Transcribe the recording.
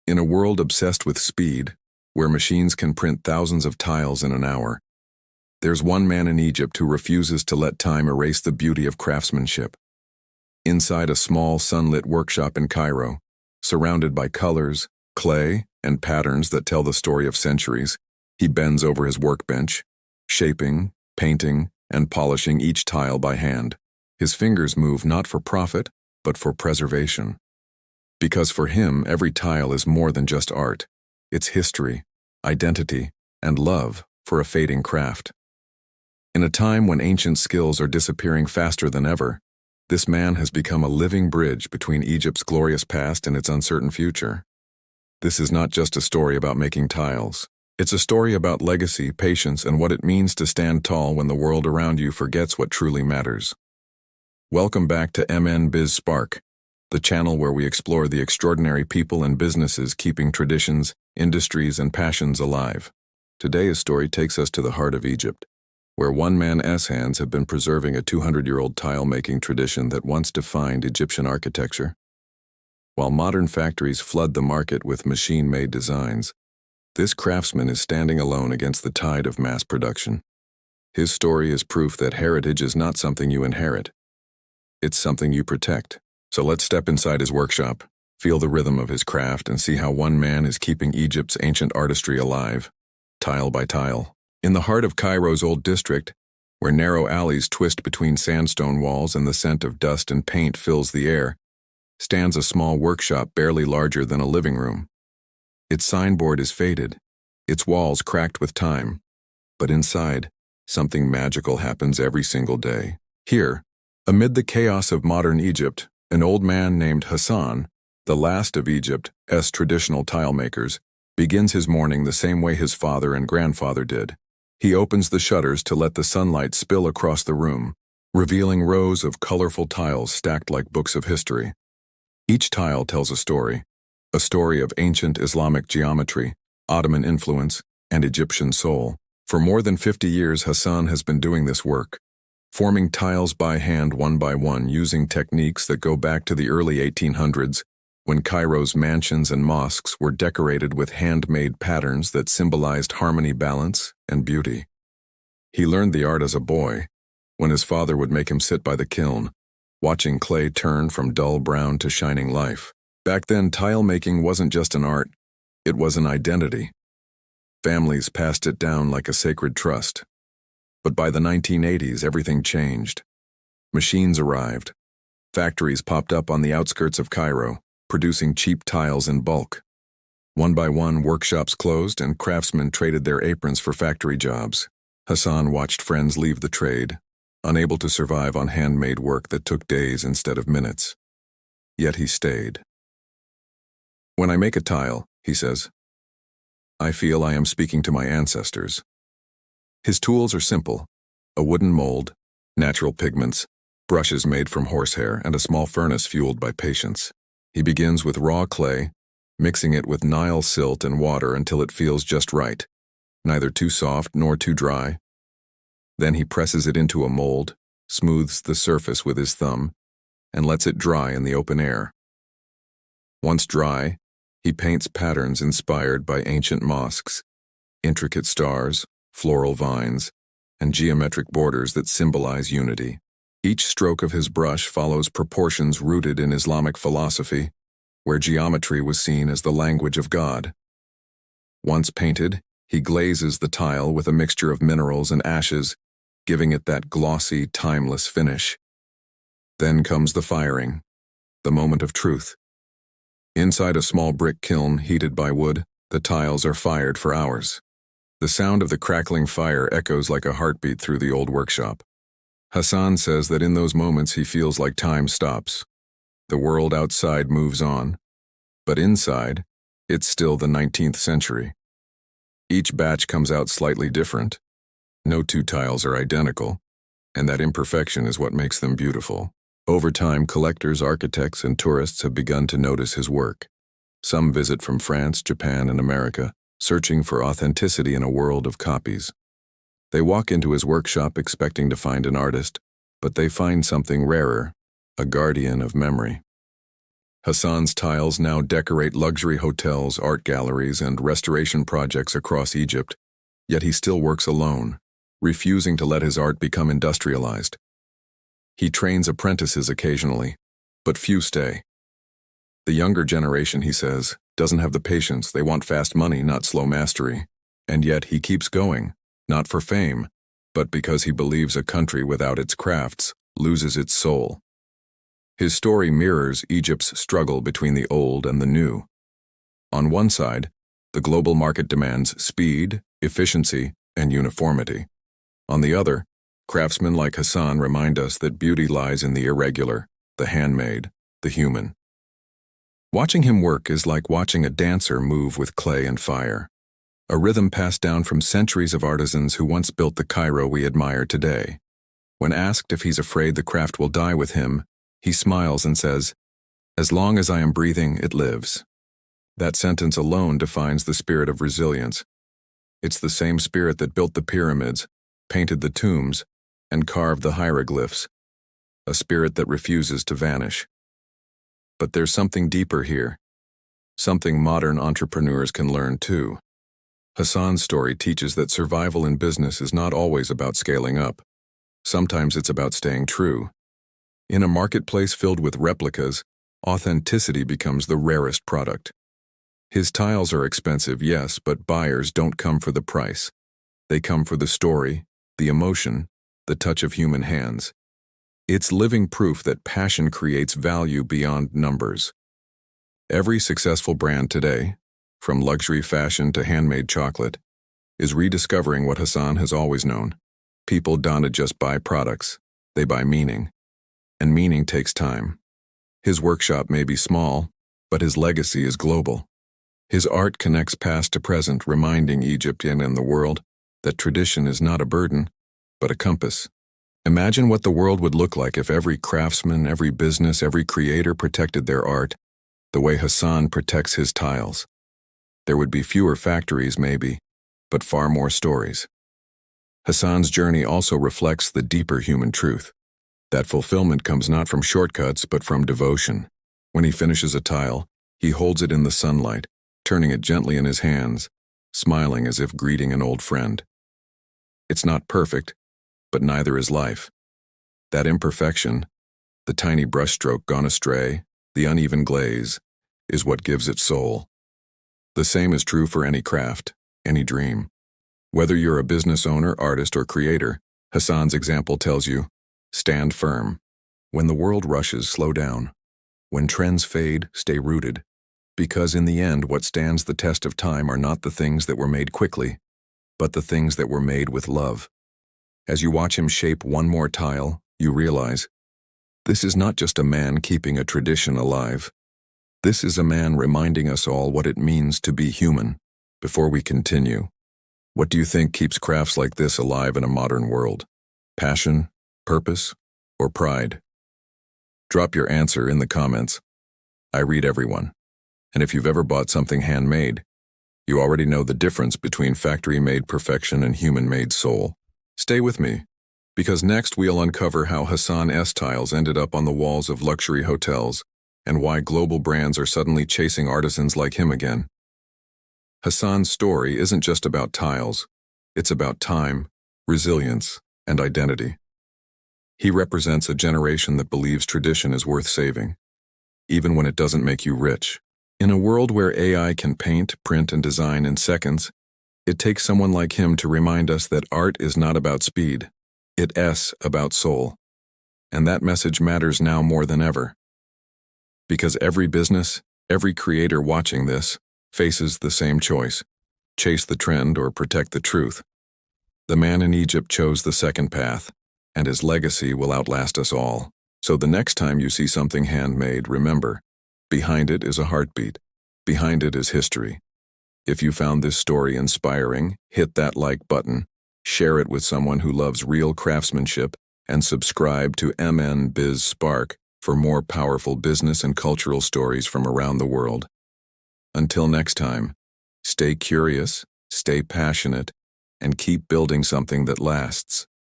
In a world obsessed with speed, where machines can print thousands of tiles in an hour, there's one man in Egypt who refuses to let time erase the beauty of craftsmanship. Inside a small sunlit workshop in Cairo, surrounded by colors, clay, and patterns that tell the story of centuries, he bends over his workbench, shaping, painting, and polishing each tile by hand. His fingers move not for profit, but for preservation. Because for him, every tile is more than just art. It's history, identity, and love for a fading craft. In a time when ancient skills are disappearing faster than ever, this man has become a living bridge between Egypt's glorious past and its uncertain future. This is not just a story about making tiles. It's a story about legacy, patience, and what it means to stand tall when the world around you forgets what truly matters. Welcome back to MN Biz Spark, the channel where we explore the extraordinary people and businesses keeping traditions, industries, and passions alive. Today's story takes us to the heart of Egypt, where one man's hands have been preserving a 200-year-old tile-making tradition that once defined Egyptian architecture. While modern factories flood the market with machine-made designs, this craftsman is standing alone against the tide of mass production. His story is proof that heritage is not something you inherit. It's something you protect. So let's step inside his workshop, feel the rhythm of his craft, and see how one man is keeping Egypt's ancient artistry alive, tile by tile. In the heart of Cairo's old district, where narrow alleys twist between sandstone walls and the scent of dust and paint fills the air, stands a small workshop barely larger than a living room. Its signboard is faded, its walls cracked with time, but inside, something magical happens every single day. Here, amid the chaos of modern Egypt, an old man named Hassan, the last of Egypt's traditional tile makers, begins his morning the same way his father and grandfather did. He opens the shutters to let the sunlight spill across the room, revealing rows of colorful tiles stacked like books of history. Each tile tells a story of ancient Islamic geometry, Ottoman influence, and Egyptian soul. For more than 50 years, Hassan has been doing this work, forming tiles by hand one by one using techniques that go back to the early 1800s, when Cairo's mansions and mosques were decorated with handmade patterns that symbolized harmony, balance, and beauty. He learned the art as a boy, when his father would make him sit by the kiln, watching clay turn from dull brown to shining life. Back then, tile making wasn't just an art, it was an identity. Families passed it down like a sacred trust. But by the 1980s, everything changed. Machines arrived. Factories popped up on the outskirts of Cairo, producing cheap tiles in bulk. One by one, workshops closed and craftsmen traded their aprons for factory jobs. Hassan watched friends leave the trade, unable to survive on handmade work that took days instead of minutes. Yet he stayed. "When I make a tile," he says, "I feel I am speaking to my ancestors." His tools are simple: a wooden mold, natural pigments, brushes made from horsehair, and a small furnace fueled by patience. He begins with raw clay, mixing it with Nile silt and water until it feels just right, neither too soft nor too dry. Then he presses it into a mold, smooths the surface with his thumb, and lets it dry in the open air. Once dry, he paints patterns inspired by ancient mosques, intricate stars, floral vines, and geometric borders that symbolize unity. Each stroke of his brush follows proportions rooted in Islamic philosophy, where geometry was seen as the language of God. Once painted, he glazes the tile with a mixture of minerals and ashes, giving it that glossy, timeless finish. Then comes the firing, the moment of truth. Inside a small brick kiln heated by wood, the tiles are fired for hours. The sound of the crackling fire echoes like a heartbeat through the old workshop. Hassan says that in those moments he feels like time stops. The world outside moves on, but inside, it's still the 19th century. Each batch comes out slightly different. No two tiles are identical, and that imperfection is what makes them beautiful. Over time, collectors, architects, and tourists have begun to notice his work. Some visit from France, Japan, and America, searching for authenticity in a world of copies. They walk into his workshop expecting to find an artist, but they find something rarer, a guardian of memory. Hassan's tiles now decorate luxury hotels, art galleries, and restoration projects across Egypt, yet he still works alone, refusing to let his art become industrialized. He trains apprentices occasionally, but few stay. The younger generation, he says, doesn't have the patience. They want fast money, not slow mastery. And yet he keeps going, not for fame, but because he believes a country without its crafts loses its soul. His story mirrors Egypt's struggle between the old and the new. On one side, the global market demands speed, efficiency, and uniformity. On the other, craftsmen like Hassan remind us that beauty lies in the irregular, the handmade, the human. Watching him work is like watching a dancer move with clay and fire, a rhythm passed down from centuries of artisans who once built the Cairo we admire today. When asked if he's afraid the craft will die with him, he smiles and says, "As long as I am breathing, it lives." That sentence alone defines the spirit of resilience. It's the same spirit that built the pyramids, painted the tombs, and carved the hieroglyphs, a spirit that refuses to vanish. But there's something deeper here, something modern entrepreneurs can learn too. Hassan's story teaches that survival in business is not always about scaling up. Sometimes it's about staying true. In a marketplace filled with replicas, authenticity becomes the rarest product. His tiles are expensive, yes, but buyers don't come for the price. They come for the story, the emotion, the touch of human hands. It's living proof that passion creates value beyond numbers. Every successful brand today, from luxury fashion to handmade chocolate, is rediscovering what Hassan has always known. People don't just buy products, they buy meaning. And meaning takes time. His workshop may be small, but his legacy is global. His art connects past to present, reminding Egyptian and the world that tradition is not a burden, but a compass. Imagine what the world would look like if every craftsman, every business, every creator protected their art the way Hassan protects his tiles. There would be fewer factories, maybe, but far more stories. Hassan's journey also reflects the deeper human truth. That fulfillment comes not from shortcuts, but from devotion. When he finishes a tile, he holds it in the sunlight, turning it gently in his hands, smiling as if greeting an old friend. It's not perfect, but neither is life. That imperfection, the tiny brushstroke gone astray, the uneven glaze, is what gives it soul. The same is true for any craft, any dream. Whether you're a business owner, artist, or creator, Hassan's example tells you, stand firm. When the world rushes, slow down. When trends fade, stay rooted. Because in the end, what stands the test of time are not the things that were made quickly, but the things that were made with love. As you watch him shape one more tile, you realize, this is not just a man keeping a tradition alive. This is a man reminding us all what it means to be human. Before we continue, what do you think keeps crafts like this alive in a modern world? Passion, purpose, or pride? Drop your answer in the comments. I read everyone. And if you've ever bought something handmade, you already know the difference between factory-made perfection and human-made soul. Stay with me, because next we'll uncover how Hassan's tiles ended up on the walls of luxury hotels and why global brands are suddenly chasing artisans like him again. Hassan's story isn't just about tiles, it's about time, resilience, and identity. He represents a generation that believes tradition is worth saving, even when it doesn't make you rich. In a world where AI can paint, print, and design in seconds, it takes someone like him to remind us that art is not about speed, it's about soul. And that message matters now more than ever. Because every business, every creator watching this, faces the same choice: chase the trend or protect the truth. The man in Egypt chose the second path, and his legacy will outlast us all. So the next time you see something handmade, remember, behind it is a heartbeat. Behind it is history. If you found this story inspiring, hit that like button, share it with someone who loves real craftsmanship, and subscribe to MN Biz Spark for more powerful business and cultural stories from around the world. Until next time, stay curious, stay passionate, and keep building something that lasts.